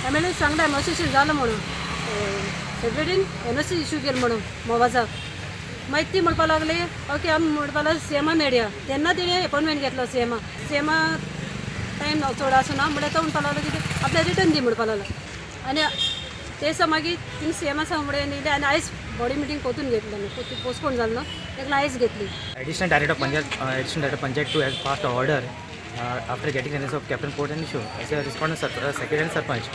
MLA सांगता मातशें जालें म्हणून सेक्रेटरीन NOC इश्यू केलो म्हणून मोवाजाक मागीर ती म्हणपा लागली ओके आमी म्हणपा लागली CMA मेळया तेन्ना तिणें अपॉयंटमेंट घेतलो CMA टायम चड आसना म्हणल्यार तो म्हणपा लागलो कितें आपल्या रिटर्न दी म्हणपा लागलो आनी ते दिसा मागीर तिणी CMA सांग म्हणून येयली आनी आयज बॉडी मिटींग कोतून घेतली पोस्टपोन जालो न्हू तेका आयज घेतली. Additional Director Panchayat 2 has passed an order after getting an of Captain Port and issue as a respondent secretary and Sarpanch.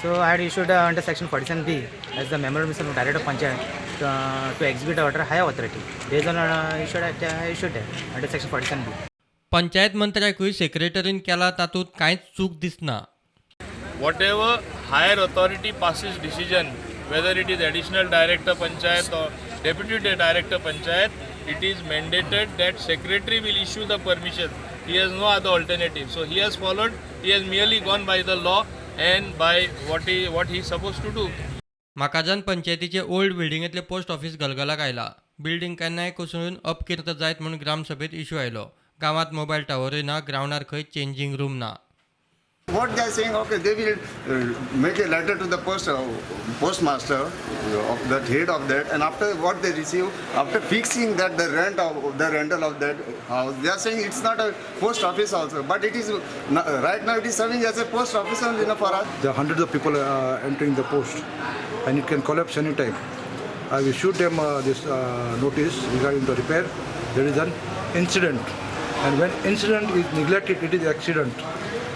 So I had issued under section 47B as the memorandum of Director Panchayat to execute the order higher authority. Based on issued under section 47B. Panchayat मंत्र्याकूय सेक्रेटरीन केला तातूंत कांयच चूक दिसना. Whatever higher authority passes decision, whether it is additional director panchayat or deputy director panchayat, it is mandated that secretary will issue the permission. He has no other alternative. So he has followed, he has merely gone by the law and by what he is supposed to do. माकाजान पंचायतीचे old बिल्डिंगेतले post office गलगलाक आयला. Building केन्नाय कोसळून अपकीर्त जायत म्हणून ग्रामसभेत इश्यू आयलो. गांवांत मोबायल टावरूय ना, ग्राउंडार खंय चेंजिंग रूम ना. What they are saying, okay, they will make a letter to the postmaster of that head of that, and after what they receive, after fixing that the rental of that house, they are saying it's not a post office also, but it is right now it is serving as a post office only for us. There are hundreds of people entering the post, and it can collapse anytime. I will shoot them this notice regarding the repair. There is an incident, and when incident is neglected, it is accident.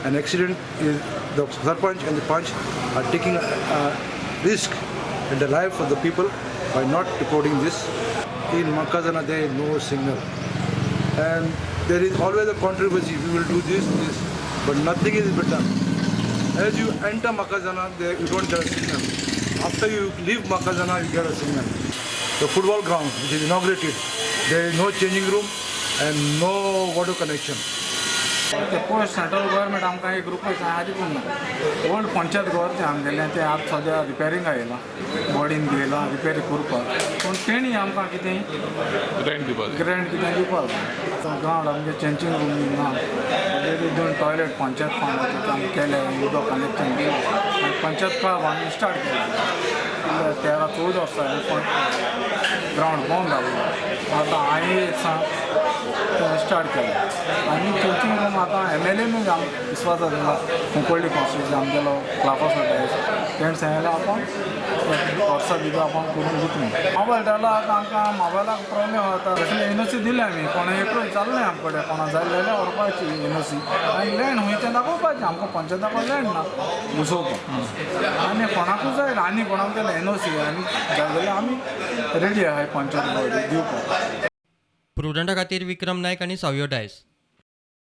An accident is the Sarpanch and the Panch are taking a risk in the life of the people by not reporting this. In Makazana there is no signal, and there is always a controversy. We will do this, but nothing is done. As you enter Makazana, there you don't get a signal. After you leave Makazana, you get a signal. The football ground, which is inaugurated, there is no changing room and no water connection. ते post central government आमकां एक रुपया आदी ना old panchayat घर ते आम गेले ते आतां सद्या रिपेरींग आयला बॉडीन दिला रिपेरी करपाक पूण तेणी आमकां कितें ग्रँड कितें दिवपाक ग्रावंड आमगे चेंजिंग रूम ना दोन टॉयलेट पंचायत फांड आमी केले उदक कनेक्शन दिलें आनी पंचायत क्लब आमी स्टार्ट केलें 13-14 वर्सां ग्रावंड बंद जालो आतां हांवें एक स्टार्ट केलें आनी चेंजिंग रूम आतां MLA न्हू आम विस्वासा दिला कुंकळ्ळी कॉन्स्टिट्युन्सी आमगेलो क्लाफास तेणें सांगलें आपूण वर्सां भितर आपूण करून दितलें मोबायल जालो आतां आमकां मोबायलाक प्रॉब्लेम जाता तशें NOC दिलें आमी कोणा एकूय जालें आमचे कडेन कोणा जाय जाल्यार व्हरपाची NOC आनी लँड खंयचें दाखोवपाचें आमकां पंचायता कडेन लँड ना घुसोवपाक आनी कोणाकूय जाय आनी कोणाक गेलें NOC आनी जाय जाल्यार आमी रेडी आहाय पंचायत दिवपाक. प्रुडंटा खातीर विक्रम नायक आनी सावयो डायस.